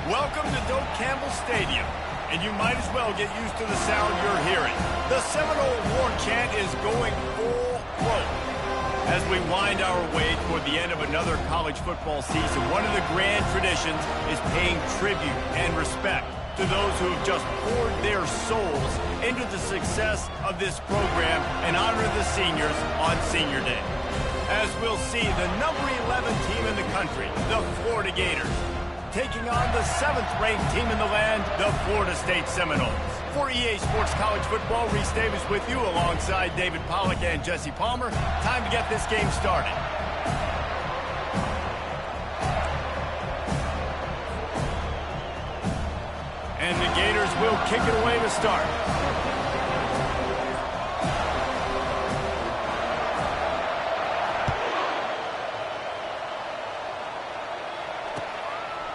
Welcome to Doak Campbell Stadium, and you might as well get used to the sound you're hearing. The Seminole War Chant is going full float. As we wind our way toward the end of another college football season, one of the grand traditions is paying tribute and respect to those who have just poured their souls into the success of this program and honor the seniors on Senior Day. As we'll see, the number 11 team in the country, the Florida Gators, taking on the 7th-ranked team in the land, the Florida State Seminoles. For EA Sports College Football, Reese Davis with you alongside David Pollack and Jesse Palmer. Time to get this game started. And the Gators will kick it away to start.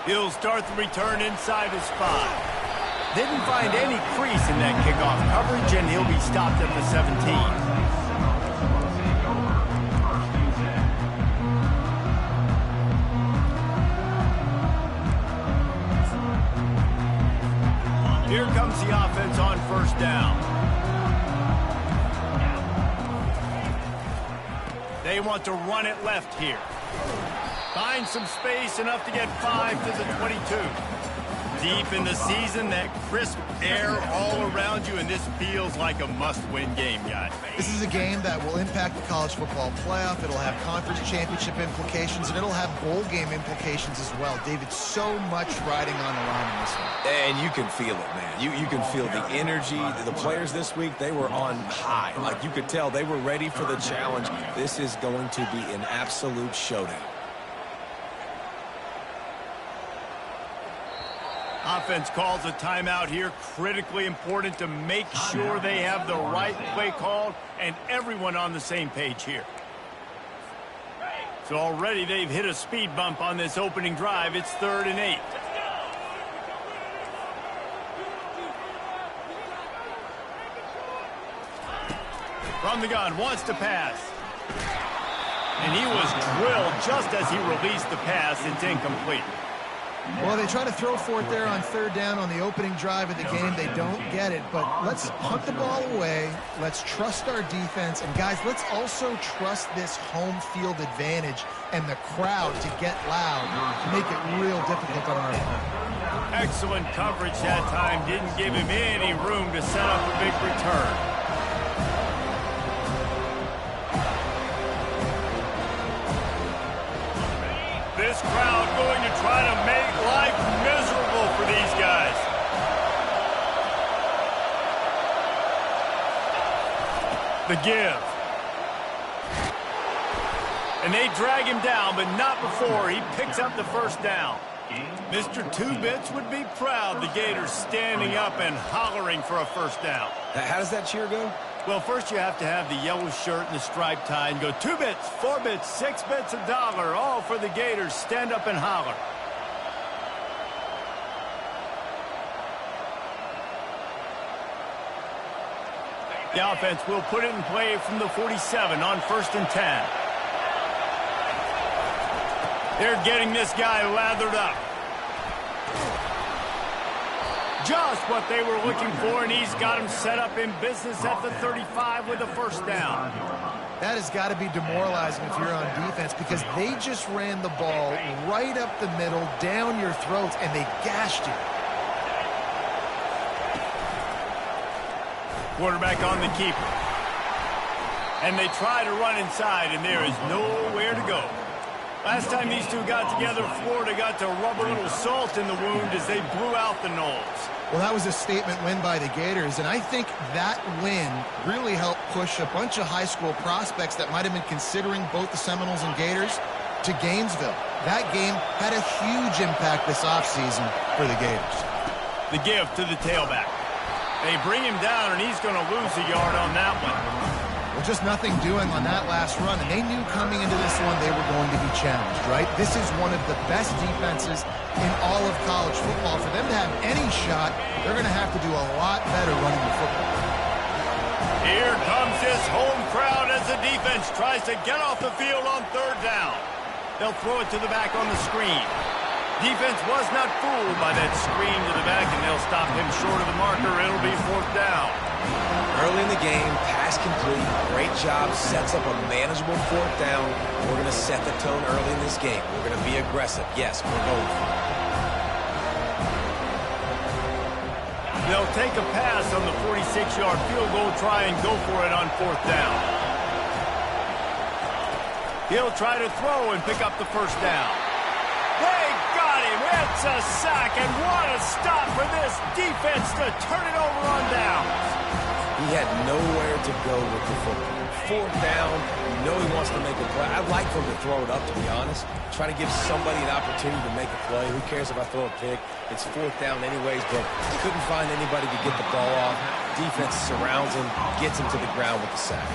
He'll start the return inside his 5. Didn't find any crease in that kickoff coverage, and he'll be stopped at the 17. Here comes the offense on first down. They want to run it left here. Find some space, enough to get 5 to the 22. Deep in the season, that crisp air all around you, and this feels like a must-win game, guys. This is a game that will impact the college football playoff. It'll have conference championship implications, and it'll have bowl game implications as well. David, so much riding on the line in this one. And you can feel it, man. You can feel the energy. The players this week, they were on high. Like, you could tell they were ready for the challenge. This is going to be an absolute showdown. Offense calls a timeout here. Critically important to make sure they have the right play called and everyone on the same page here. So already they've hit a speed bump on this opening drive. It's 3rd and 8. From the gun, wants to pass. And he was drilled just as he released the pass. It's incomplete. Well, they try to throw for it there on 3rd down on the opening drive of the game. They don't get it, but let's punt the ball away. Let's trust our defense. And, guys, let's also trust this home field advantage and the crowd to get loud to make it real difficult on our opponent. Excellent coverage that time. Didn't give him any room to set up a big return. This crowd going to try to make life miserable for these guys. The give. And they drag him down, but not before he picks up the first down. Mr. Two-Bits would be proud. The Gators standing up and hollering for a first down. How does that cheer go? Well, first you have to have the yellow shirt and the striped tie and go 2 bits, 4 bits, 6 bits, $1, all for the Gators. Stand up and holler. The offense will put it in play from the 47 on 1st and 10. They're getting this guy lathered up. Just what they were looking for, and he's got him set up in business at the 35 with a first down. That has got to be demoralizing if you're on defense, because they just ran the ball right up the middle, down your throats, and they gashed you. Quarterback on the keeper. And they try to run inside, and there is nowhere to go. Last time these two got together, Florida got to rub a little salt in the wound as they blew out the Noles. Well, that was a statement win by the Gators, and I think that win really helped push a bunch of high school prospects that might have been considering both the Seminoles and Gators to Gainesville. That game had a huge impact this offseason for the Gators. The give to the tailback. They bring him down, and he's going to lose a yard on that one. Well, just nothing doing on that last run, and they knew coming into this one they were going to be challenged, right? This is one of the best defenses in all of college football. For them to have any shot, they're going to have to do a lot better running the football. Here comes this home crowd as the defense tries to get off the field on 3rd down. They'll throw it to the back on the screen. Defense was not fooled by that screen to the back, and they'll stop him short of the marker. It'll be 4th down. Early in the game, pass complete. Great job. Sets up a manageable 4th down. We're going to set the tone early in this game. We're going to be aggressive. Yes, we're going for it. They'll take a pass on the 46-yard field goal, try and go for it on 4th down. He'll try to throw and pick up the 1st down. They got him. It's a sack, and what a stop for this defense to turn it over on downs. He had nowhere to go with the football. 4th down, you know he wants to make a play. I'd like for him to throw it up, to be honest. Try to give somebody an opportunity to make a play. Who cares if I throw a pick? It's 4th down anyways, but he couldn't find anybody to get the ball off. Defense surrounds him, gets him to the ground with the sack.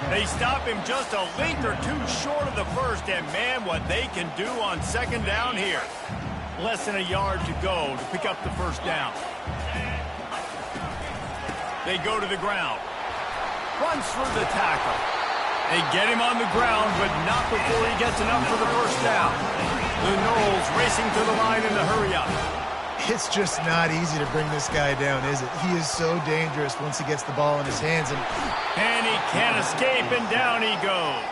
They stop him just a length or two short of the 1st, and man, what they can do on 2nd down here. Less than a yard to go to pick up the 1st down. They go to the ground. Runs through the tackle. They get him on the ground, but not before he gets enough for the 1st down. The Knowles racing to the line in the hurry-up. It's just not easy to bring this guy down, is it? He is so dangerous once he gets the ball in his hands. And he can't escape, and down he goes.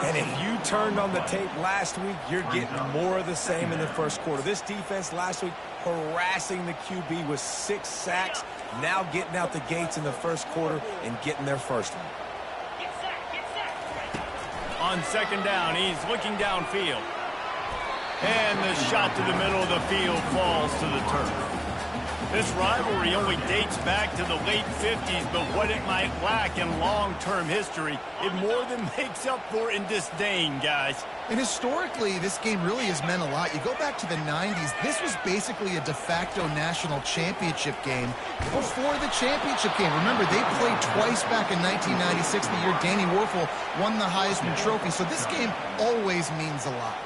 And if you turned on the tape last week, you're getting more of the same in the 1st quarter. This defense last week harassing the QB with 6 sacks, now getting out the gates in the 1st quarter and getting their 1st one. On 2nd down, he's looking downfield. And the shot to the middle of the field falls to the turf. This rivalry only dates back to the late 50s, but what it might lack in long-term history, it more than makes up for in disdain, guys. And historically, this game really has meant a lot. You go back to the 90s, this was basically a de facto national championship game before the championship game. Remember, they played twice back in 1996, the year Danny Werfel won the Heisman Trophy. So this game always means a lot.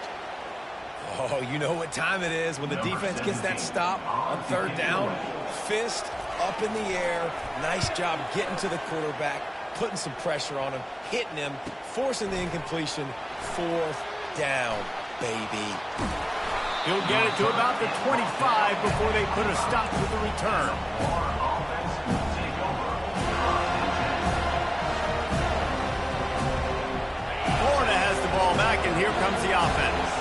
Oh, you know what time it is when the defense gets that stop on 3rd down. Fist up in the air. Nice job getting to the quarterback, putting some pressure on him, hitting him, forcing the incompletion. 4th down, baby. He'll get it to about the 25 before they put a stop to the return. Florida has the ball back, and here comes the offense.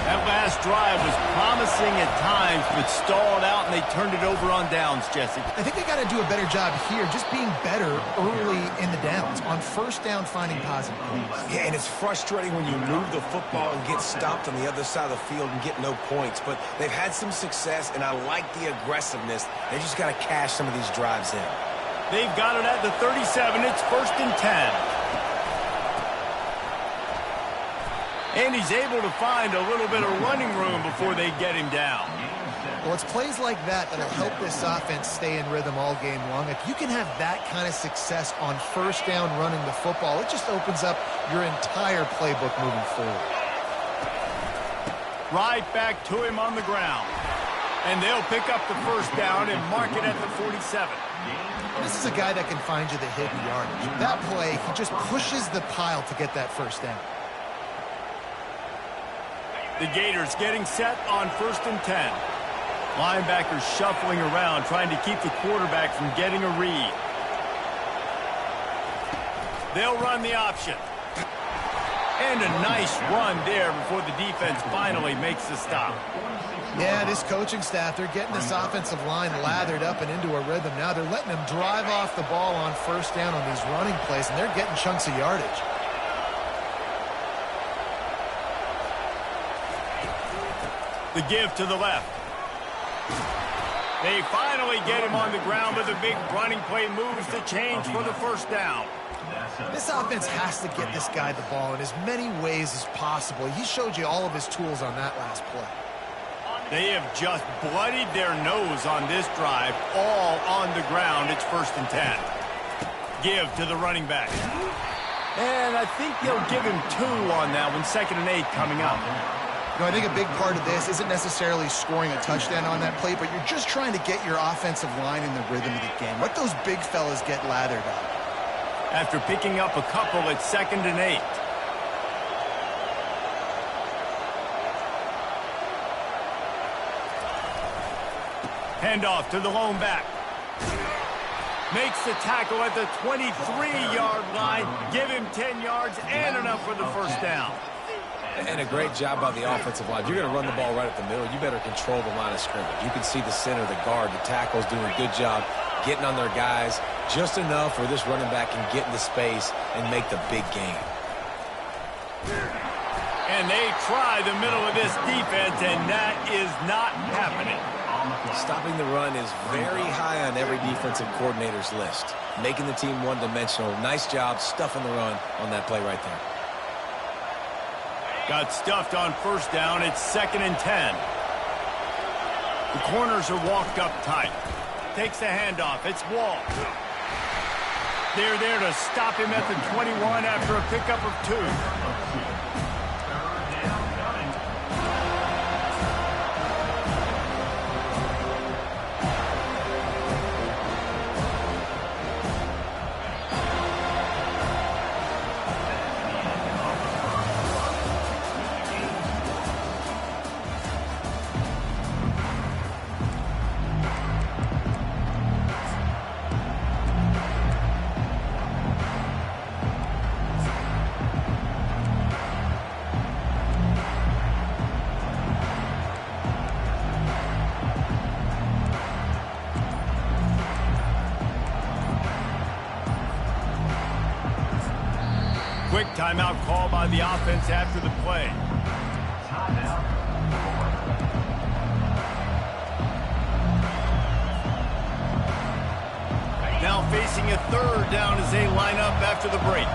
That last drive was promising at times, but stalled out, and they turned it over on downs, Jesse. I think they got to do a better job here, just being better early in the downs. On 1st down, finding positive plays. Yeah, and it's frustrating when you move the football and get stopped on the other side of the field and get no points. But they've had some success, and I like the aggressiveness. They just got to cash some of these drives in. They've got it at the 37. It's 1st and 10. And he's able to find a little bit of running room before they get him down. Well, it's plays like that that'll help this offense stay in rhythm all game long. If you can have that kind of success on 1st down running the football, it just opens up your entire playbook moving forward. Right back to him on the ground. And they'll pick up the 1st down and mark it at the 47. This is a guy that can find you the hidden yardage. That play, he just pushes the pile to get that 1st down. The Gators getting set on 1st and 10. Linebackers shuffling around, trying to keep the quarterback from getting a read. They'll run the option. And a nice run there before the defense finally makes the stop. Yeah, this coaching staff, they're getting this offensive line lathered up and into a rhythm. Now they're letting them drive off the ball on 1st down on these running plays, and they're getting chunks of yardage. The give to the left. They finally get him on the ground, but the big running play moves the change for the 1st down. This offense has to get this guy the ball in as many ways as possible. He showed you all of his tools on that last play. They have just bloodied their nose on this drive, all on the ground. It's 1st and 10. Give to the running back. And I think they'll give him 2 on that one. 2nd and 8 coming up. You know, I think a big part of this isn't necessarily scoring a touchdown on that play, but you're just trying to get your offensive line in the rhythm of the game. Let those big fellas get lathered up. After picking up a couple at 2nd and 8. Handoff to the lone back. Makes the tackle at the 23-yard line. Give him 10 yards and enough for the first down. And a great job by the offensive line. If you're going to run the ball right at the middle, you better control the line of scrimmage. You can see the center, the guard, the tackle's doing a good job getting on their guys just enough where this running back can get into space and make the big game. And they try the middle of this defense, and that is not happening. Stopping the run is very high on every defensive coordinator's list. Making the team one-dimensional. Nice job stuffing the run on that play right there. Got stuffed on first down. It's 2nd and 10. The corners are walked up tight. Takes the handoff. It's Wall. They're there to stop him at the 21 after a pickup of 2. Quick timeout call by the offense after the play. Now facing a 3rd down as they line up after the break.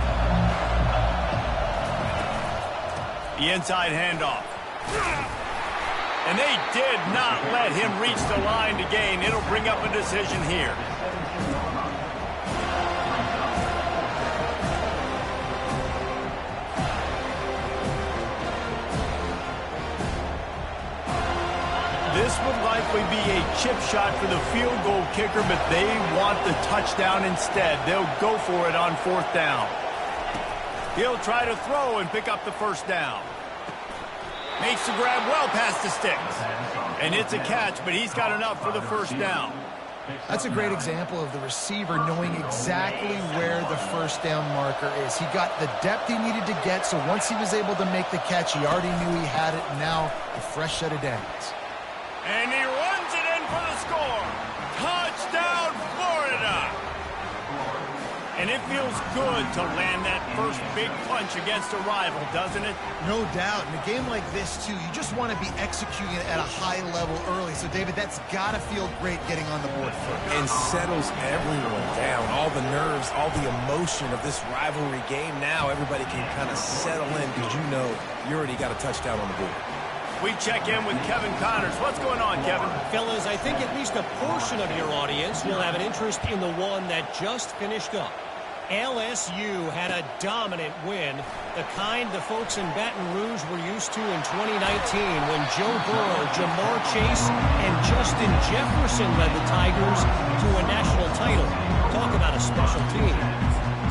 The inside handoff. And they did not let him reach the line to gain. It'll bring up a decision here. This would likely be a chip shot for the field goal kicker, but they want the touchdown instead. They'll go for it on 4th down. He'll try to throw and pick up the first down. Makes the grab well past the sticks. And it's a catch, but he's got enough for the first down. That's a great example of the receiver knowing exactly where the first down marker is. He got the depth he needed to get, so once he was able to make the catch, he already knew he had it, and now a fresh set of downs. And he runs it in for the score. Touchdown, Florida. And it feels good to land that first big punch against a rival, doesn't it? No doubt. In a game like this, too, you just want to be executing it at a high level early. So, David, that's got to feel great getting on the board first. And settles everyone down. All the nerves, all the emotion of this rivalry game. Now everybody can kind of settle in because you know you already got a touchdown on the board. We check in with Kevin Connors. What's going on, Kevin? Fellas, I think at least a portion of your audience will have an interest in the one that just finished up. LSU had a dominant win, the kind the folks in Baton Rouge were used to in 2019 when Joe Burrow, Jamar Chase, and Justin Jefferson led the Tigers to a national title. Talk about a special team.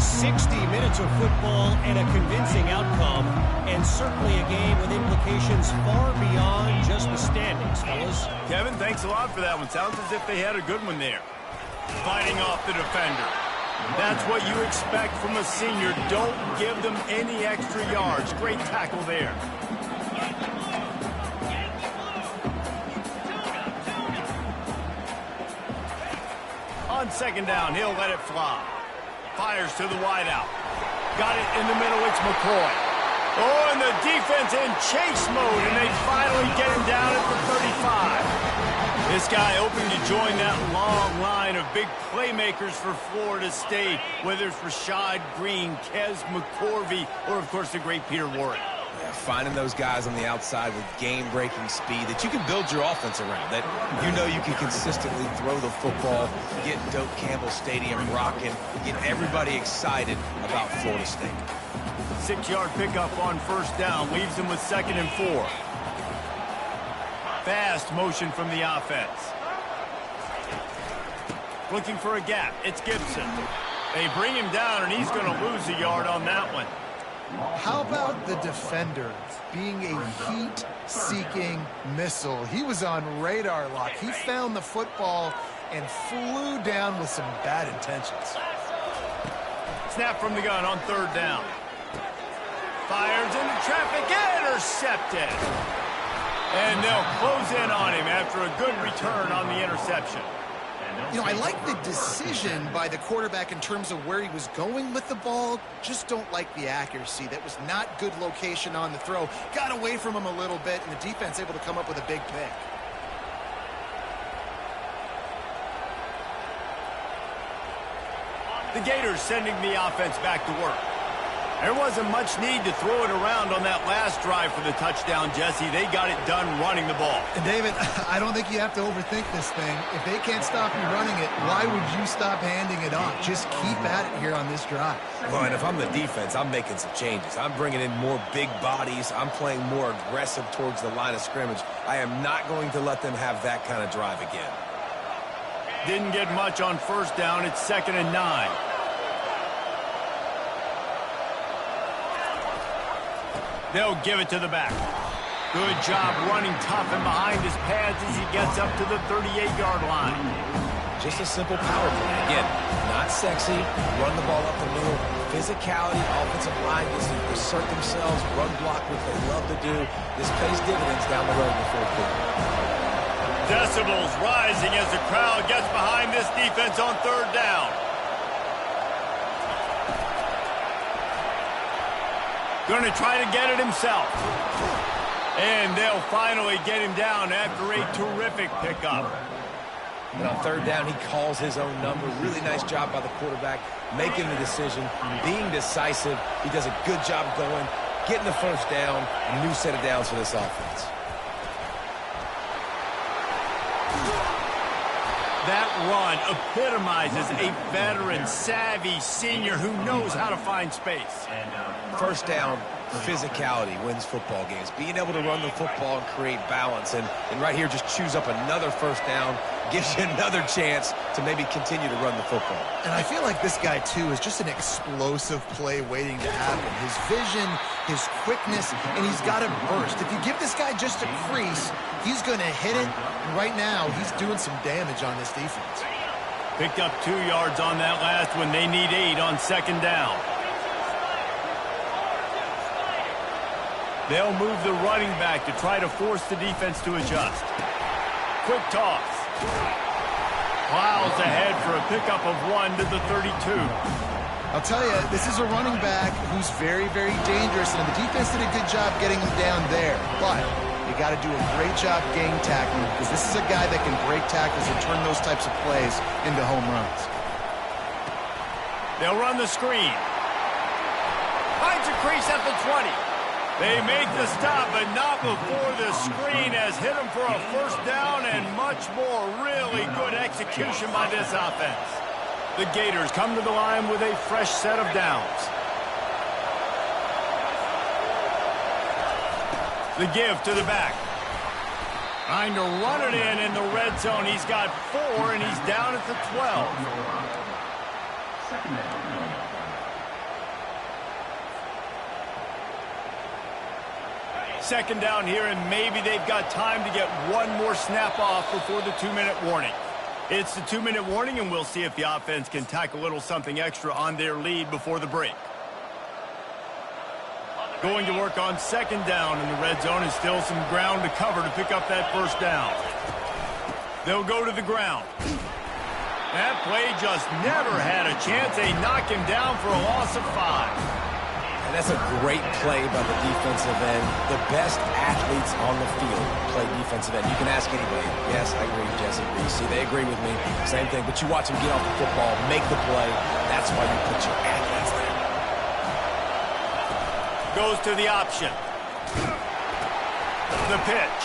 60 minutes of football and a convincing outcome, and certainly a game with implications far beyond just the standings, fellas. Kevin, thanks a lot for that one. Sounds as if they had a good one there. Fighting off the defender. That's what you expect from a senior. Don't give them any extra yards. Great tackle there. On 2nd down, he'll let it fly. Fires to the wideout. Got it in the middle. It's McCoy. Oh, and the defense in chase mode, and they finally get him down at the 35. This guy hoping to join that long line of big playmakers for Florida State, whether it's Rashad Green, Kez McCorvey, or, of course, the great Peter Warrick. Yeah, finding those guys on the outside with game-breaking speed that you can build your offense around, that you know you can consistently throw the football, get Doak Campbell Stadium rocking, get everybody excited about Florida State. 6-yard pickup on 1st down leaves them with 2nd and 4. Fast motion from the offense. Looking for a gap. It's Gibson. They bring him down, and he's going to lose a yard on that one. How about the defender being a heat-seeking missile? He was on radar lock. He found the football and flew down with some bad intentions. Snap from the gun on third down. Fires into traffic, intercepted. And they'll close in on him after a good return on the interception. You know, I like the decision by the quarterback in terms of where he was going with the ball. Just don't like the accuracy. That was not good location on the throw. Got away from him a little bit, and the defense able to come up with a big pick. The Gators sending the offense back to work. There wasn't much need to throw it around on that last drive for the touchdown, Jesse. They got it done running the ball. And David, I don't think you have to overthink this thing. If they can't stop you running it, why would you stop handing it off? Just keep at it here on this drive. Well, and if I'm the defense, I'm making some changes. I'm bringing in more big bodies. I'm playing more aggressive towards the line of scrimmage. I am not going to let them have that kind of drive again. Didn't get much on first down. It's 2nd and 9. They'll give it to the back. Good job running tough and behind his pads as he gets up to the 38-yard line. Just a simple power play. Again, not sexy. Run the ball up the middle. Physicality, offensive line gets to assert themselves, run block, which they love to do. This pays dividends down the road in the fourth quarter. Decibels rising as the crowd gets behind this defense on third down. Going to try to get it himself. And they'll finally get him down after a terrific pickup. And on third down, he calls his own number. Really nice job by the quarterback, making the decision, being decisive. He does a good job going, getting the first down, a new set of downs for this offense. That run epitomizes a veteran, savvy senior who knows how to find space. First down, physicality wins football games. Being able to run the football and create balance. And right here, just choose up another first down, gives you another chance to maybe continue to run the football. And I feel like this guy, too, is just an explosive play waiting to happen. His vision, his quickness, and he's got to burst. If you give this guy just a crease, he's going to hit it. And right now, he's doing some damage on this defense. Picked up 2 yards on that last one. They need 8 on second down. They'll move the running back to try to force the defense to adjust. Quick toss. Plows ahead for a pickup of 1 to the 32. I'll tell you, this is a running back who's very, very dangerous, and the defense did a good job getting him down there. But you got to do a great job game tackling, because this is a guy that can break tackles and turn those types of plays into home runs. They'll run the screen. Finds a crease at the 20. They make the stop, but not before the screen has hit them for a first down and much more. Really good execution by this offense. The Gators come to the line with a fresh set of downs. The give to the back. Trying to run it in the red zone. He's got 4, and he's down at the 12. Second down. Second down here, and maybe they've got time to get one more snap off before the 2-minute warning. It's the 2-minute warning, and we'll see if the offense can tack a little something extra on their lead before the break. Going to work on second down in the red zone, and still some ground to cover to pick up that first down. They'll go to the ground. That play just never had a chance. They knock him down for a loss of 5. And that's a great play by the defensive end. The best athletes on the field play defensive end. You can ask anybody. Yes, I agree, Jesse. See, they agree with me. Same thing. But you watch them get off the football, make the play. That's why you put your athletes there. Goes to the option. The pitch.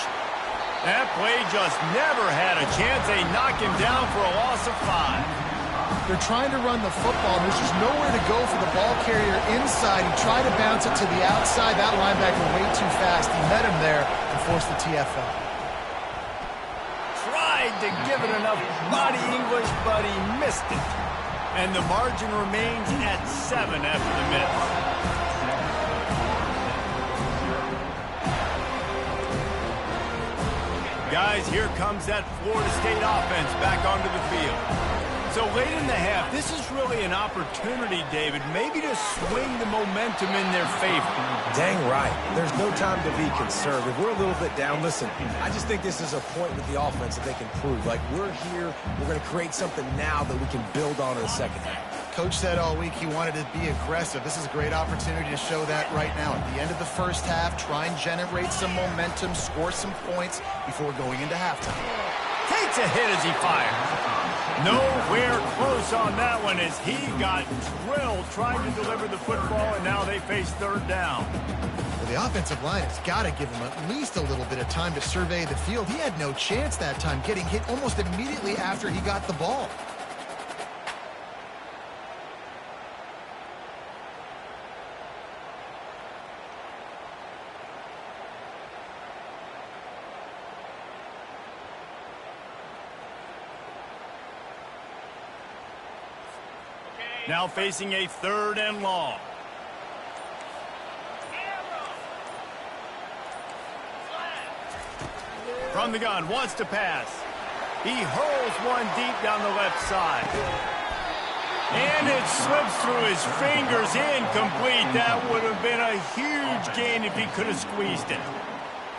That play just never had a chance. They knock him down for a loss of 5. They're trying to run the football. There's just nowhere to go for the ball carrier inside. He tried to bounce it to the outside. That linebacker way too fast. He met him there and forced the TFL. Tried to give it enough body English, but he missed it. And the margin remains at 7 after the miss. Guys, here comes that Florida State offense back onto the field. So late in the half, this is really an opportunity, David, maybe to swing the momentum in their favor. Dang right. There's no time to be conservative. We're a little bit down. Listen, I just think this is a point with the offense that they can prove. Like, we're here, we're going to create something now that we can build on in the second half. Coach said all week he wanted to be aggressive. This is a great opportunity to show that right now. At the end of the first half, try and generate some momentum, score some points before going into halftime. Takes a hit as he fires. Nowhere close on that one as he got drilled trying to deliver the football, and now they face third down. Well, the offensive line has got to give him at least a little bit of time to survey the field. He had no chance that time, getting hit almost immediately after he got the ball. Now facing a third and long. From the gun, wants to pass. He hurls one deep down the left side. And it slips through his fingers, incomplete. That would have been a huge gain if he could have squeezed it.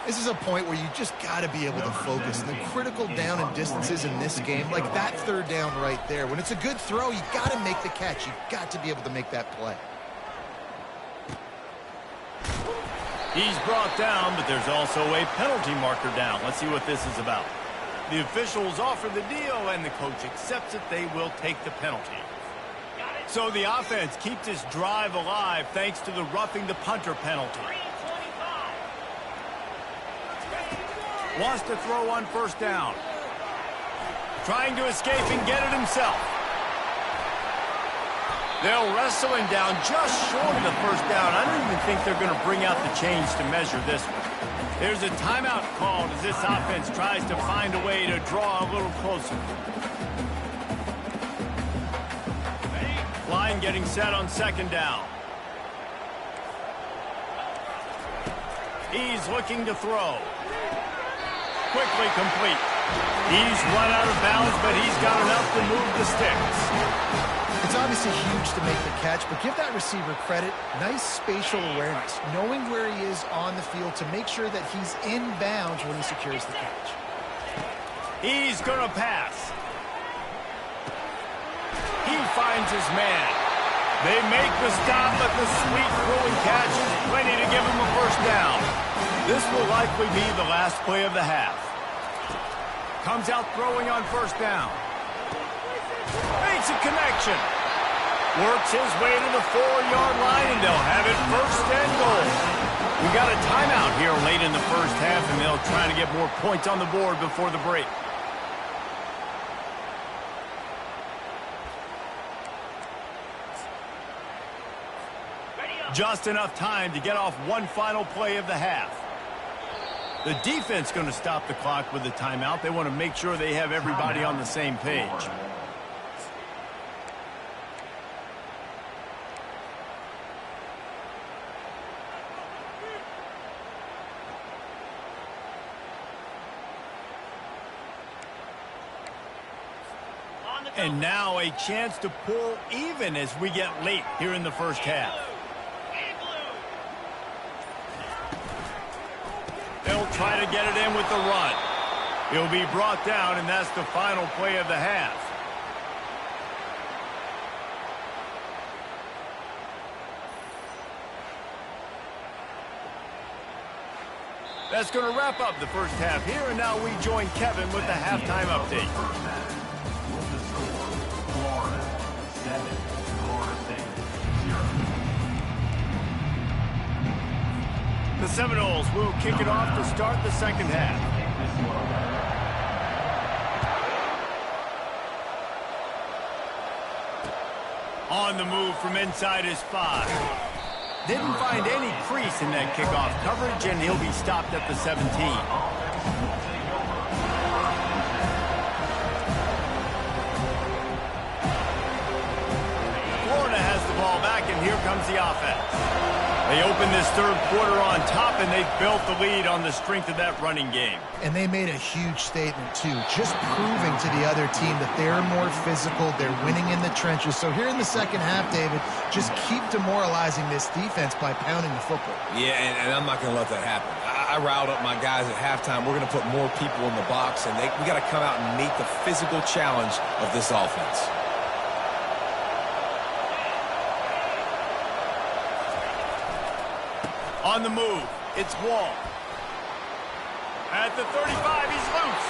This is a point where you just got to be able to focus. The critical down and distances in this game, like that third down right there. When it's a good throw, you got to make the catch. You've got to be able to make that play. He's brought down, but there's also a penalty marker down. Let's see what this is about. The officials offer the deal, and the coach accepts it. They will take the penalty. So the offense keeps this drive alive thanks to the roughing the punter penalty. Wants to throw on first down. Trying to escape and get it himself. They'll wrestle him down just short of the first down. I don't even think they're going to bring out the chains to measure this one. There's a timeout called as this offense tries to find a way to draw a little closer. Line getting set on second down. He's looking to throw. Quickly complete. He's run out of bounds, but he's got enough to move the sticks. It's obviously huge to make the catch, but give that receiver credit. Nice spatial awareness, knowing where he is on the field to make sure that he's in bounds when he secures the catch. He's going to pass. He finds his man. They make the stop, but the sweet throwing catch is plenty to give him a first down. This will likely be the last play of the half. Comes out throwing on first down. Makes a connection. Works his way to the 4-yard line, and they'll have it first and goal. We got a timeout here late in the first half, and they'll try to get more points on the board before the break. Just enough time to get off one final play of the half. The defense going to stop the clock with the timeout. They want to make sure they have everybody on the same page. And now a chance to pull even as we get late here in the first half. They'll try to get it in with the run. He'll be brought down, and that's the final play of the half. That's going to wrap up the first half here, and now we join Kevin with the halftime update. The Seminoles will kick it off to start the second half. On the move from inside his 5. Didn't find any crease in that kickoff coverage, and he'll be stopped at the 17. Florida has the ball back, and here comes the offense. They open open this third quarter on top, and they built the lead on the strength of that running game. And they made a huge statement, too, just proving to the other team that they're more physical, they're winning in the trenches. So here in the second half, David, just keep demoralizing this defense by pounding the football. Yeah, and I'm not going to let that happen. I riled up my guys at halftime. We're going to put more people in the box, and we got to come out and meet the physical challenge of this offense. On the move, it's Wall. At the 35, he's loose.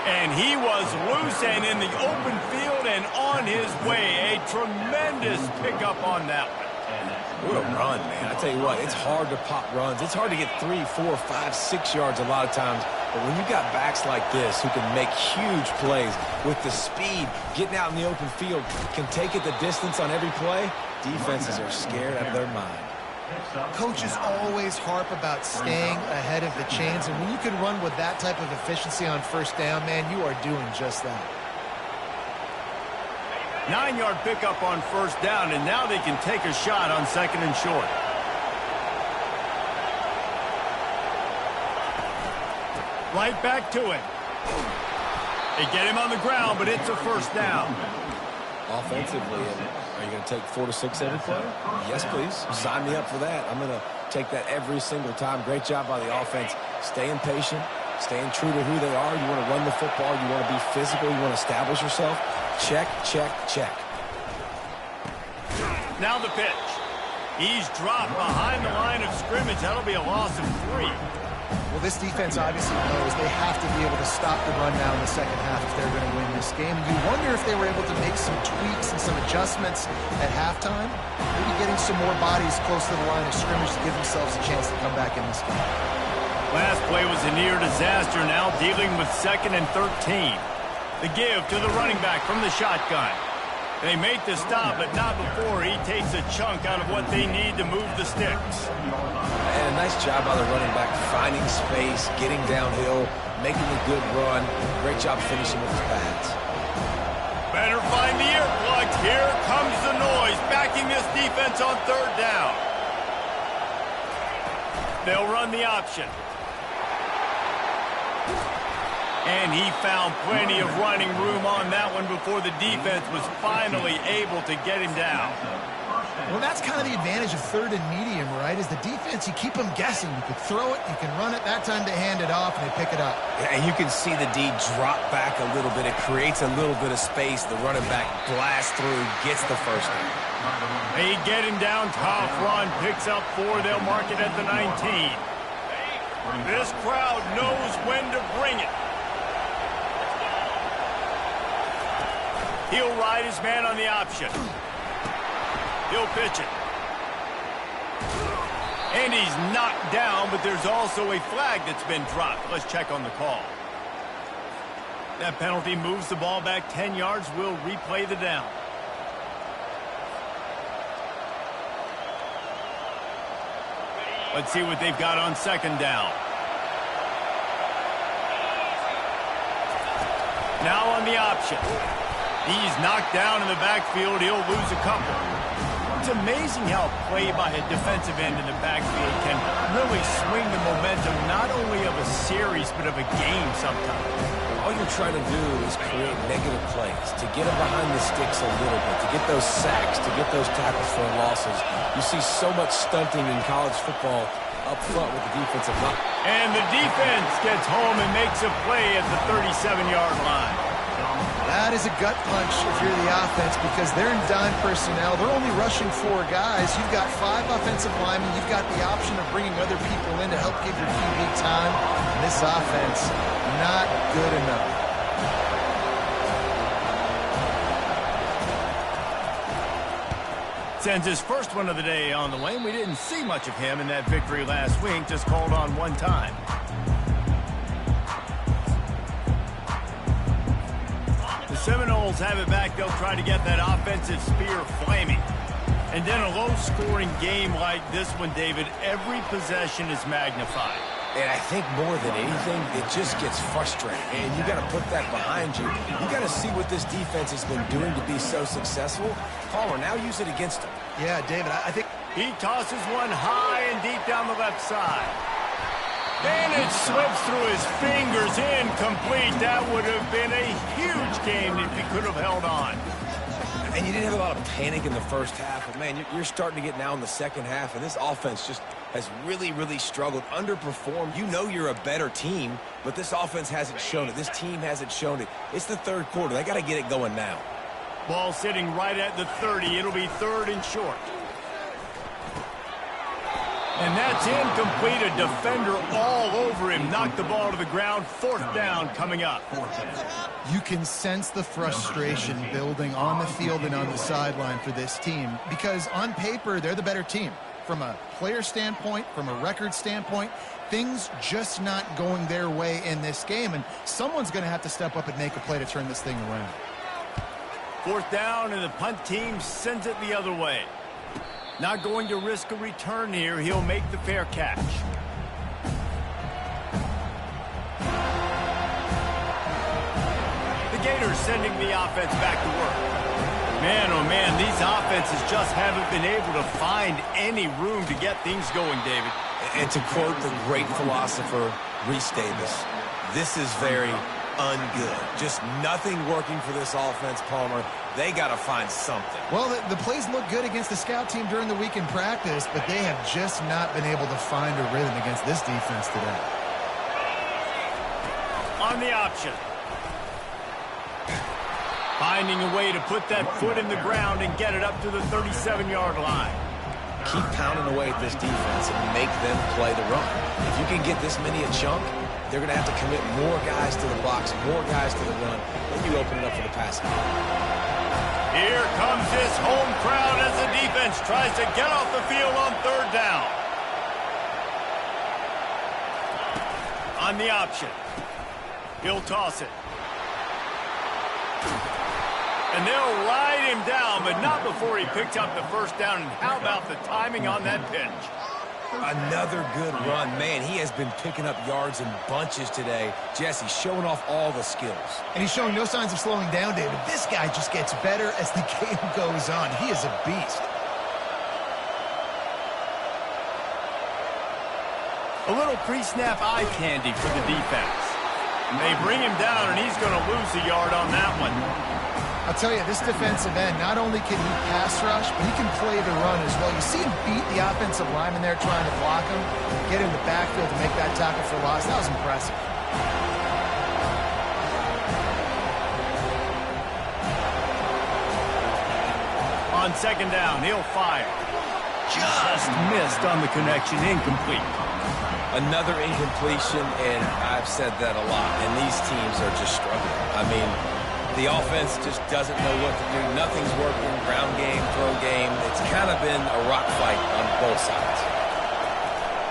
And he was loose and in the open field and on his way. A tremendous pickup on that one. What a run, man. I tell you what, it's hard to pop runs. It's hard to get 3, 4, 5, 6 yards a lot of times. But when you got backs like this who can make huge plays with the speed, getting out in the open field, can take it the distance on every play, defenses are scared out of their mind. Coaches always harp about staying ahead of the chains, and when you can run with that type of efficiency on first down, man, you are doing just that. 9-yard pickup on first down, and now they can take a shot on second and short. Right back to it. They get him on the ground, but it's a first down. Offensively, are you going to take 4 to 6 every play? Yes, please. Sign me up for that. I'm going to take that every single time. Great job by the offense. Staying patient, staying true to who they are. You want to run the football. You want to be physical. You want to establish yourself. Check, check, check. Now the pitch. He's dropped behind the line of scrimmage. That'll be a loss of 3. Well, this defense obviously knows they have to be able to stop the run now in the second half if they're going to win this game. And you wonder if they were able to make some tweaks and some adjustments at halftime, maybe getting some more bodies close to the line of scrimmage to give themselves a chance to come back in this game. Last play was a near disaster, now dealing with second and 13. The give to the running back from the shotgun. They make the stop, but not before he takes a chunk out of what they need to move the sticks. And a nice job by the running back, finding space, getting downhill, making a good run. Great job finishing with his pads. Better find the earplugs. Here comes the noise, backing this defense on third down. They'll run the option. And he found plenty of running room on that one before the defense was finally able to get him down. Well, that's kind of the advantage of third and medium, right? Is the defense, you keep them guessing. You can throw it, you can run it. That time they hand it off and they pick it up. Yeah, and you can see the D drop back a little bit. It creates a little bit of space. The running back blasts through, gets the first down. They get him down, tough run, picks up 4. They'll mark it at the 19. This crowd knows when to bring it. He'll ride his man on the option. He'll pitch it. And he's knocked down, but there's also a flag that's been dropped. Let's check on the call. That penalty moves the ball back 10 yards. We'll replay the down. Let's see what they've got on second down. Now on the option. He's knocked down in the backfield. He'll lose a couple. It's amazing how play by a defensive end in the backfield can really swing the momentum not only of a series but of a game sometimes. All you're trying to do is create negative plays, to get them behind the sticks a little bit, to get those sacks, to get those tackles for losses. You see so much stunting in college football up front with the defensive line. And the defense gets home and makes a play at the 37-yard line. That is a gut punch if you're the offense because they're in dime personnel. They're only rushing 4 guys. You've got 5 offensive linemen. You've got the option of bringing other people in to help give your QB time. And this offense, not good enough. Sends his first one of the day on the lane. We didn't see much of him in that victory last week. Just called on one time. Seminoles have it back. They'll try to get that offensive spear flaming. And then a low-scoring game like this one, David, every possession is magnified. And I think more than anything, it just gets frustrating. And you got to put that behind you. You got to see what this defense has been doing to be so successful. Palmer, now use it against them. Yeah, David, I think He tosses one high and deep down the left side. And it slips through his fingers, incomplete. That would have been a huge game if he could have held on. And you didn't have a lot of panic in the first half, but man, you're starting to get now in the second half, and this offense just has really, really struggled, underperformed. You know you're a better team, but this offense hasn't shown it. This team hasn't shown it. It's the third quarter. They got to get it going now. Ball sitting right at the 30. It'll be third and short. And that's incomplete. A defender all over him. Knocked the ball to the ground. Fourth down coming up. You can sense the frustration building on the field and on the sideline for this team because on paper, they're the better team. From a player standpoint, from a record standpoint, things just not going their way in this game, and someone's going to have to step up and make a play to turn this thing around. Fourth down, and the punt team sends it the other way. Not going to risk a return here. He'll make the fair catch. The Gators sending the offense back to work. Man, oh man, these offenses just haven't been able to find any room to get things going, David. And to quote the great philosopher, Reese Davis, this is very ungood. Just nothing working for this offense, Palmer. They got to find something. Well, the plays look good against the scout team during the week in practice, but they have just not been able to find a rhythm against this defense today. On the option. Finding a way to put that foot in the ground and get it up to the 37-yard line. Keep pounding away at this defense and make them play the run. If you can get this many a chunk, they're going to have to commit more guys to the box, more guys to the run, then you open it up for the passing. Here comes this home crowd as the defense tries to get off the field on third down. On the option. He'll toss it. And they'll ride him down, but not before he picks up the first down. And how about the timing on that pitch? Another good run. Man, he has been picking up yards in bunches today. Jesse showing off all the skills. And he's showing no signs of slowing down, David. This guy just gets better as the game goes on. He is a beast. A little pre-snap eye candy for the defense. They bring him down, and he's going to lose a yard on that one. I'll tell you, this defensive end, not only can he pass rush, but he can play the run as well. You see him beat the offensive lineman there trying to block him, get in the backfield to make that tackle for loss. That was impressive. On second down, he'll fire. Just missed on the connection, incomplete. Another incompletion, and I've said that a lot, and these teams are just struggling. I mean, the offense just doesn't know what to do. Nothing's working. Ground game, throw game. It's kind of been a rock fight on both sides.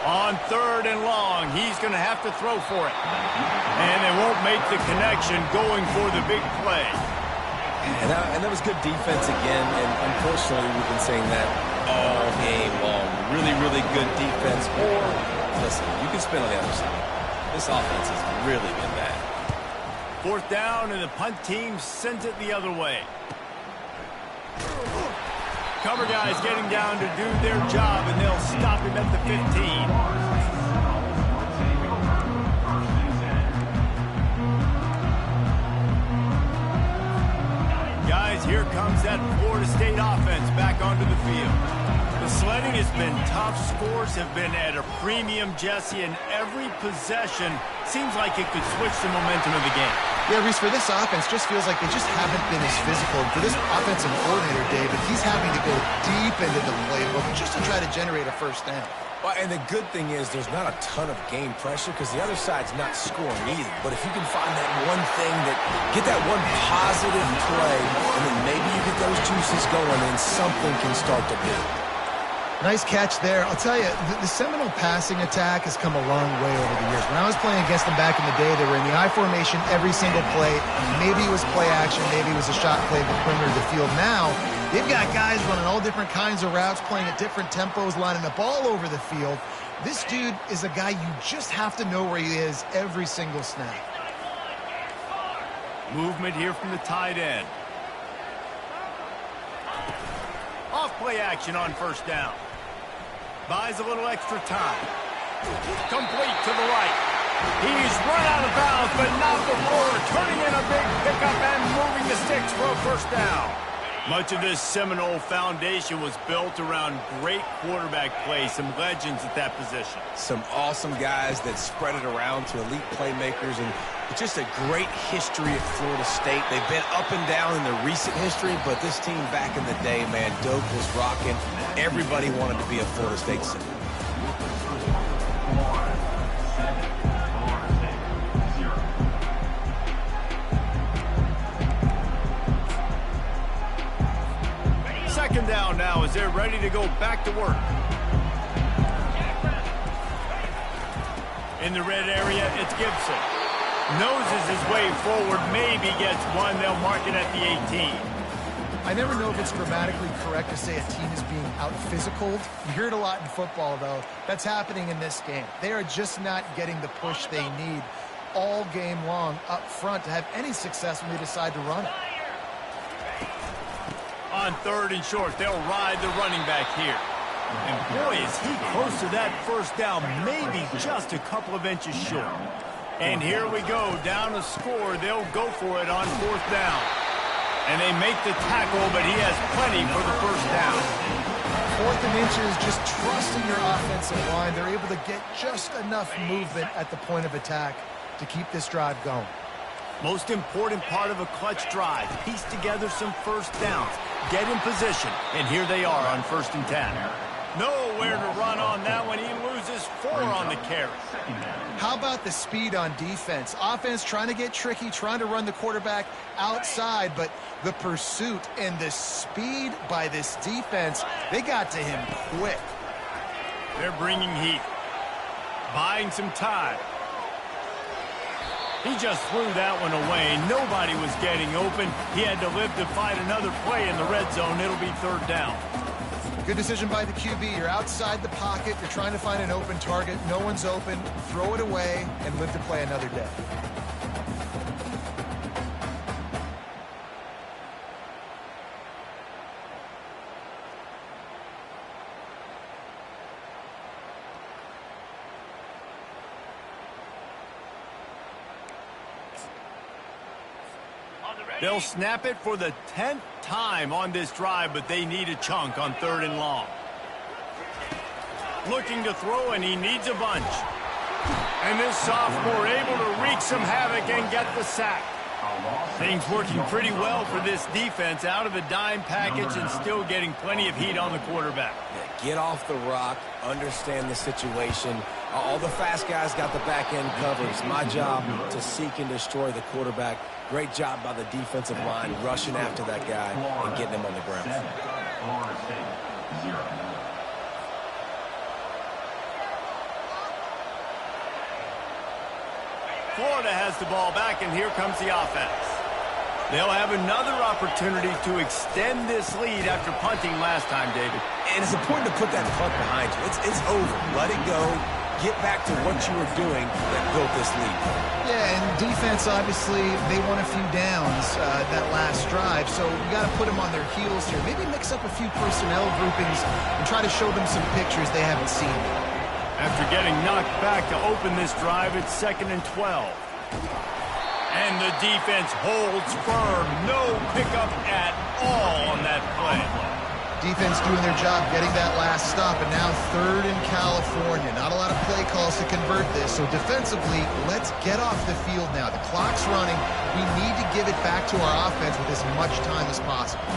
On third and long, he's going to have to throw for it. And they won't make the connection going for the big play. And that was good defense again, and unfortunately we've been saying that all game long. Really, really good defense. Or, listen, you can spin on the other side. This offense has really been bad. Fourth down, and the punt team sends it the other way. Cover guys getting down to do their job, and they'll stop him at the 15. Guys, here comes that Florida State offense back onto the field. The sledding has been tough. Scores have been at a premium, Jesse, and every possession seems like it could switch the momentum of the game. Yeah, Reese, for this offense, just feels like they just haven't been as physical. And for this offensive coordinator, David, he's having to go deep into the playbook just to try to generate a first down. Well, and the good thing is there's not a ton of game pressure because the other side's not scoring either. But if you can find that one thing get that one positive play, and then maybe you get those juices going and something can start to build. Nice catch there. I'll tell you, the Seminole passing attack has come a long way over the years. When I was playing against them back in the day, they were in the I formation every single play. Maybe it was play action, maybe it was a shot play at the perimeter of the field. Now, they've got guys running all different kinds of routes, playing at different tempos, lining up all over the field. This dude is a guy you just have to know where he is every single snap. Movement here from the tight end. Off play action on first down. Buys a little extra time. Complete to the right. He's run out of bounds, but not before turning in a big pickup and moving the sticks for a first down. Much of this Seminole foundation was built around great quarterback play, some legends at that position. Some awesome guys that spread it around to elite playmakers, and just a great history at Florida State. They've been up and down in their recent history, but this team back in the day, man, Doak was rocking. Everybody wanted to be a Florida State center. Second down now as they're ready to go back to work. In the red area, it's Gibson. Noses his way forward, maybe gets one. They'll mark it at the 18. I never know if it's grammatically correct to say a team is being out-physicaled. You hear it a lot in football, though. That's happening in this game. They are just not getting the push they need all game long up front to have any success when they decide to run it. On third and short, they'll ride the running back here. And boy, is he close to that first down, maybe just a couple of inches short. And here we go, down a score. They'll go for it on fourth down. And they make the tackle, but he has plenty for the first down. Fourth and inches, just trusting your offensive line. They're able to get just enough movement at the point of attack to keep this drive going. Most important part of a clutch drive, piece together some first downs, get in position, and here they are on 1st and 10. Nowhere to run on that one. He loses 4 on the carry. How about the speed on defense? Offense trying to get tricky, trying to run the quarterback outside, but the pursuit and the speed by this defense, they got to him quick. They're bringing heat, buying some time. He just threw that one away. Nobody was getting open. He had to live to find another play in the red zone. It'll be third down. Good decision by the QB. You're outside the pocket. You're trying to find an open target. No one's open. Throw it away and live to play another day. They'll snap it for the 10th time on this drive, but they need a chunk on 3rd and long. Looking to throw, and he needs a bunch. And this sophomore able to wreak some havoc and get the sack. Things working pretty well for this defense, out of a dime package and still getting plenty of heat on the quarterback. Yeah, get off the rock, understand the situation. All the fast guys got the back end covered. It's my job to seek and destroy the quarterback. Great job by the defensive line, rushing after that guy and getting him on the ground. Florida has the ball back, and here comes the offense. They'll have another opportunity to extend this lead after punting last time, David. And it's important to put that punt behind you. It's over. Let it go. Get back to what you were doing that built this lead. Yeah, and defense, obviously, they won a few downs that last drive, so you got to put them on their heels here. Maybe mix up a few personnel groupings and try to show them some pictures they haven't seen. After getting knocked back to open this drive, it's 2nd and 12. And the defense holds firm. No pickup at all on that play. Defense doing their job, getting that last stop, and now 3rd in California. Not a lot of play calls to convert this, so defensively, let's get off the field now. The clock's running. We need to give it back to our offense with as much time as possible.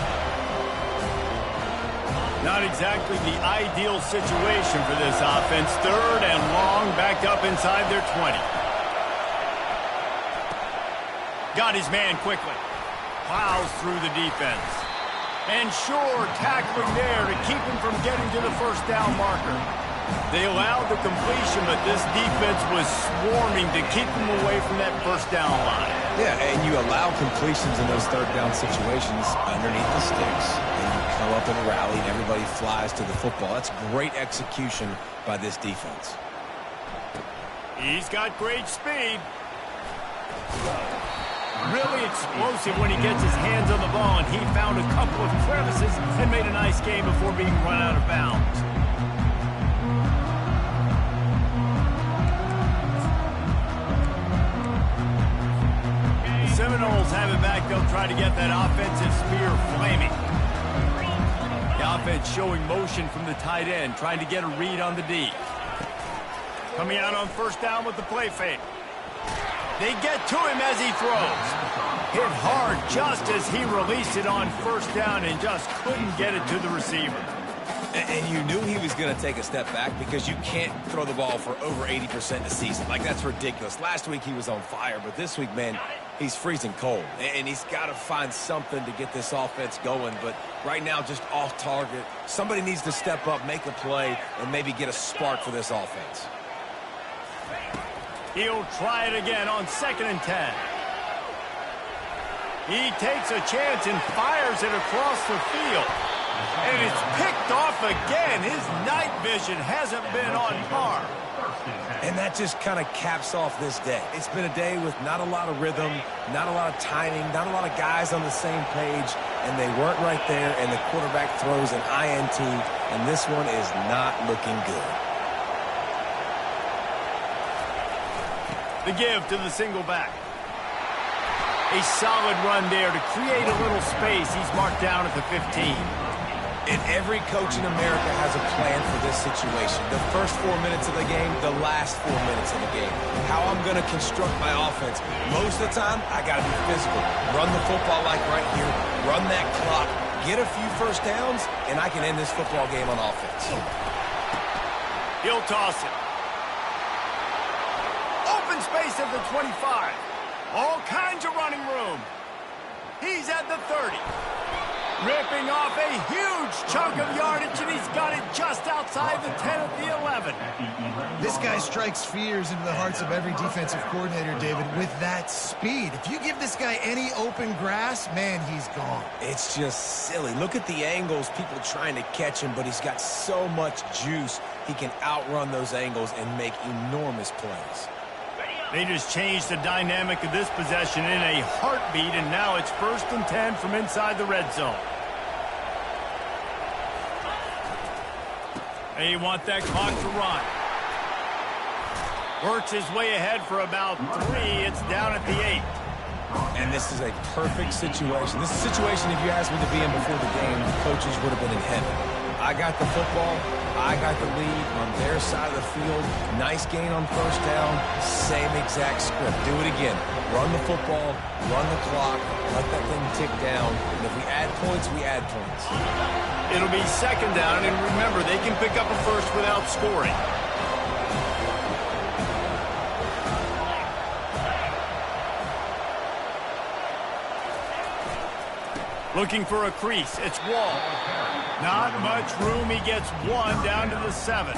Not exactly the ideal situation for this offense. 3rd and long, backed up inside their 20. Got his man quickly. Plows through the defense. And sure, tackling there to keep him from getting to the first down marker. They allowed the completion, but this defense was swarming to keep them away from that first down line. Yeah, and you allow completions in those 3rd down situations underneath the sticks, and you come up and rally, and everybody flies to the football. That's great execution by this defense. He's got great speed. Really explosive when he gets his hands on the ball, and he found a couple of crevices and made a nice game before being run out of bounds. Seminoles have it back. They'll try to get that offensive spear flaming. The offense showing motion from the tight end, trying to get a read on the D. Coming out on first down with the play fake. They get to him as he throws. Hit hard just as he released it on first down and just couldn't get it to the receiver. And you knew he was going to take a step back because you can't throw the ball for over 80% a season. Like, that's ridiculous. Last week he was on fire, but this week, man, he's freezing cold. And he's got to find something to get this offense going. But right now, just off target. Somebody needs to step up, make a play, and maybe get a spark for this offense. He'll try it again on 2nd and 10. He takes a chance and fires it across the field. And it's picked off again. His night vision hasn't been on par. And that just kind of caps off this day. It's been a day with not a lot of rhythm, not a lot of timing, not a lot of guys on the same page, and they weren't right there, and the quarterback throws an INT, and this one is not looking good. The give to the single back. A solid run there to create a little space. He's marked down at the 15. And every coach in America has a plan for this situation. The first 4 minutes of the game, the last 4 minutes of the game. How I'm going to construct my offense. Most of the time, I got to be physical. Run the football like right here. Run that clock. Get a few first downs, and I can end this football game on offense. He'll toss it. Open space at the 25. All kinds of running room. He's at the 30. Ripping off a huge chunk of yardage, and he's got it just outside the 10 at the 11. This guy strikes fears into the hearts of every defensive coordinator, David, with that speed. If you give this guy any open grass, man, he's gone. It's just silly. Look at the angles, people trying to catch him, but he's got so much juice. He can outrun those angles and make enormous plays. They just changed the dynamic of this possession in a heartbeat, and now it's 1st and 10 from inside the red zone. They want that clock to run. Works his way ahead for about 3. It's down at the 8. And this is a perfect situation. This is a situation, if you asked me to be in before the game, the coaches would have been in heaven. I got the football. I got the lead on their side of the field. Nice gain on first down. Same exact script. Do it again. Run the football. Run the clock. Let that thing tick down. And if we add points, we add points. It'll be 2nd down, and remember, they can pick up a first without scoring. Looking for a crease. It's Wall. Not much room. He gets 1 down to the 7.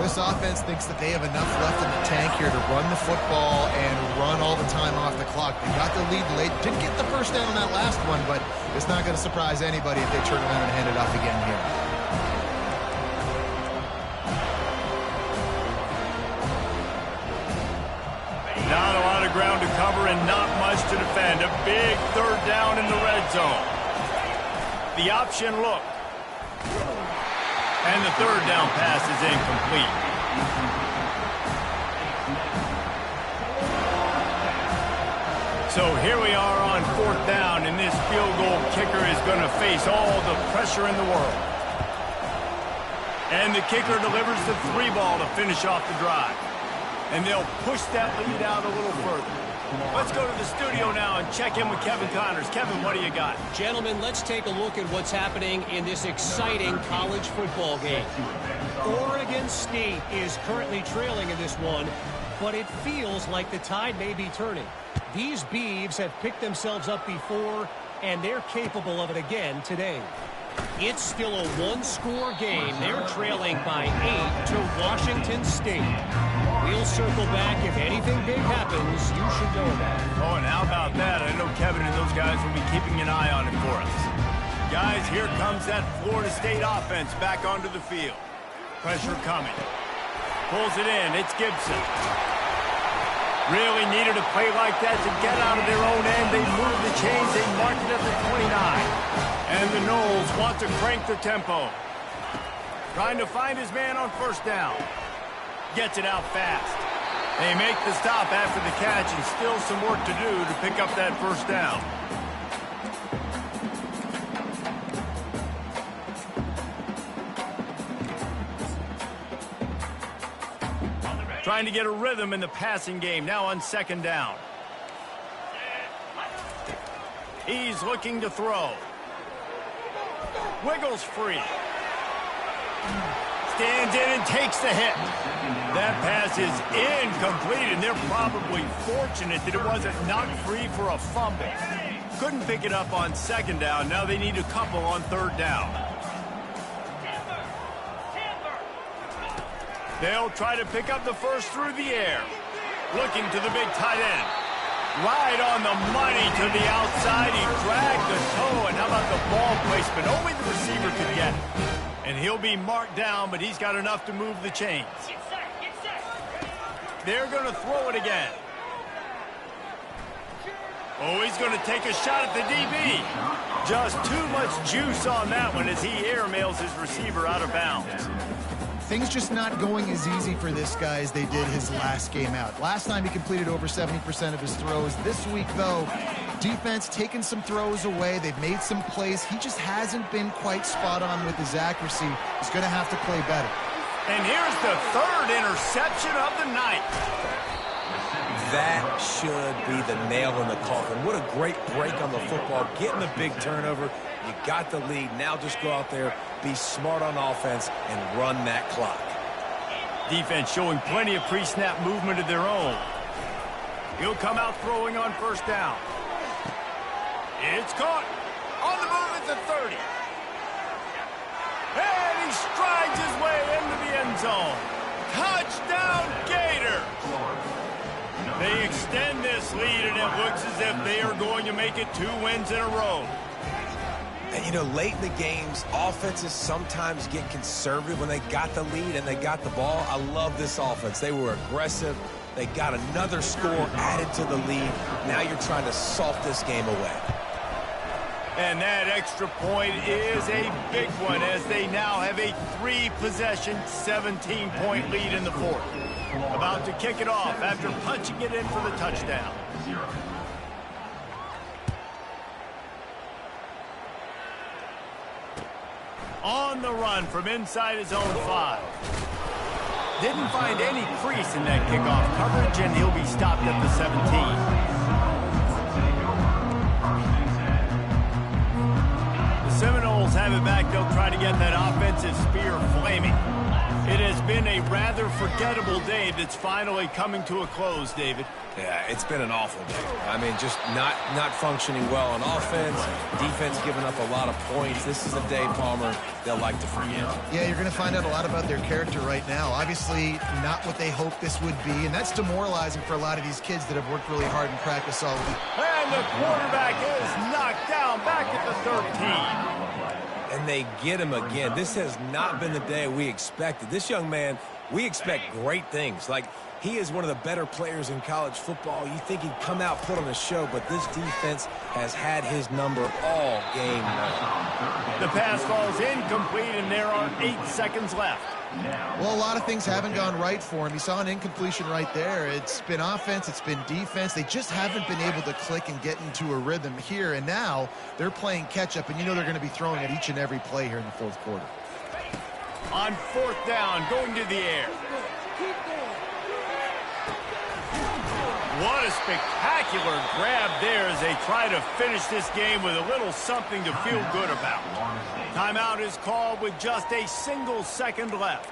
This offense thinks that they have enough left in the tank here to run the football and run all the time off the clock. They got the lead late. Didn't get the first down on that last one, but it's not going to surprise anybody if they turn around and hand it off again here. Not a lot of ground to cover and not much to defend. A big 3rd down in the red zone. The option look. And the 3rd down pass is incomplete. So here we are on 4th down, and this field goal kicker is going to face all the pressure in the world. And the kicker delivers the 3 ball to finish off the drive. And they'll push that lead out a little further. Let's go to the studio now and check in with Kevin Connors. Kevin, what do you got? Gentlemen, let's take a look at what's happening in this exciting college football game. Oregon State is currently trailing in this one, but it feels like the tide may be turning. These Beavs have picked themselves up before, and they're capable of it again today. It's still a 1-score game. They're trailing by 8 to Washington State. We'll circle back. If anything big happens, you should know that. Oh, and how about that? I know Kevin and those guys will be keeping an eye on it for us. Guys, here comes that Florida State offense back onto the field. Pressure coming. Pulls it in. It's Gibson. Really needed a play like that to get out of their own end. They moved the chains. They marked it at the 29. And the Noles want to crank the tempo. Trying to find his man on first down. Gets it out fast. They make the stop after the catch, and still some work to do to pick up that first down. Trying to get a rhythm in the passing game, now on second down. He's looking to throw. Wiggles free. Stands in and takes the hit. That pass is incomplete, and they're probably fortunate that it wasn't knocked free for a fumble. Couldn't pick it up on second down. Now they need a couple on third down. They'll try to pick up the first through the air. Looking to the big tight end. Right on the money to the outside. He dragged the toe, and how about the ball placement? Only the receiver could get it. And he'll be marked down, but he's got enough to move the chains. They're going to throw it again. Oh, he's going to take a shot at the DB. Just too much juice on that one as he airmails his receiver out of bounds. Things just not going as easy for this guy as they did his last game out. Last time he completed over 70% of his throws. This week, though, defense taking some throws away. They've made some plays. He just hasn't been quite spot on with his accuracy. He's going to have to play better. And here's the third interception of the night. That should be the nail in the coffin. What a great break on the football. Getting the big turnover. You got the lead. Now just go out there, be smart on offense, and run that clock. Defense showing plenty of pre-snap movement of their own. He'll come out throwing on first down. It's caught. On the move at the 30. And he strides his way into the end zone. Touchdown, Gators! They extend this lead, and it looks as if they are going to make it 2 wins in a row. And, you know, late in the games, offenses sometimes get conservative when they got the lead and they got the ball. I love this offense. They were aggressive. They got another score added to the lead. Now you're trying to salt this game away. And that extra point is a big one as they now have a 3-possession, 17-point lead in the fourth. About to kick it off after punching it in for the touchdown. On the run from inside his own 5. Didn't find any crease in that kickoff coverage, and he'll be stopped at the 17. Seminoles have it back. They'll try to get that offensive spear flaming. It has been a rather forgettable day that's finally coming to a close, David. Yeah, it's been an awful day. I mean, just not functioning well on offense. Defense giving up a lot of points. This is a day, Palmer, they'll like to forget. Yeah, you're going to find out a lot about their character right now. Obviously, not what they hoped this would be, and that's demoralizing for a lot of these kids that have worked really hard in practice all week. And the quarterback is knocked down back at the 13. And they get him again. This has not been the day we expected. This young man, we expect great things. Like, he is one of the better players in college football. You think he'd come out, put on a show, but this defense has had his number all game long. The pass falls incomplete, and there are 8 seconds left. Well, a lot of things haven't gone right for him. He saw an incompletion right there. It's been offense, it's been defense. They just haven't been able to click and get into a rhythm here, and now they're playing catch-up, and you know they're going to be throwing at each and every play here in the fourth quarter. On fourth down, going to the air. What a spectacular grab there as they try to finish this game with a little something to feel good about. Timeout is called with just a single second left.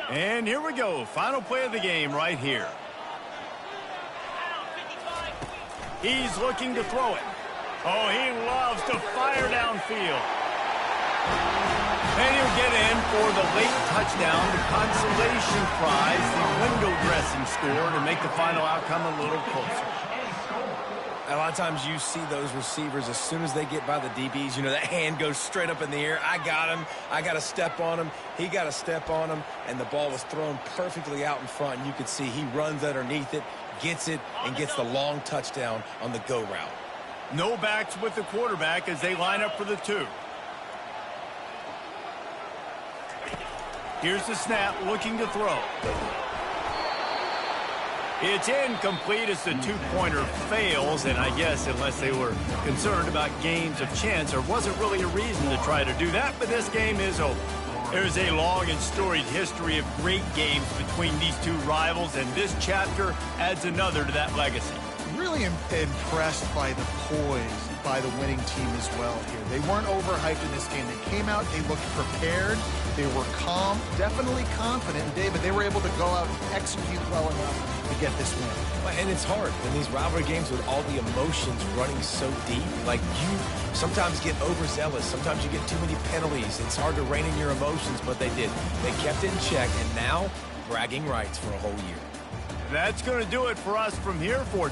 And here we go. Final play of the game right here. He's looking to throw it. Oh, he loves to fire downfield. And he'll get in for the late touchdown, the consolation prize, the window dressing score to make the final outcome a little closer. A lot of times you see those receivers, as soon as they get by the DBs, you know, that hand goes straight up in the air. I got him. I got to step on him. He got to step on him. And the ball was thrown perfectly out in front. And you could see he runs underneath it, gets it, and gets the long touchdown on the go route. No backs with the quarterback as they line up for the 2. Here's the snap, looking to throw. It's incomplete as the two-pointer fails, and I guess unless they were concerned about games of chance, there wasn't really a reason to try to do that, but this game is over. There's a long and storied history of great games between these two rivals, and this chapter adds another to that legacy. Really impressed by the poise by the winning team as well here. They weren't overhyped in this game. They came out, they looked prepared, they were calm, definitely confident. And David, they were able to go out and execute well enough to get this win. And it's hard in these rivalry games with all the emotions running so deep. Like, you sometimes get overzealous. Sometimes you get too many penalties. It's hard to rein in your emotions, but they did. They kept it in check, and now bragging rights for a whole year. That's going to do it for us from here for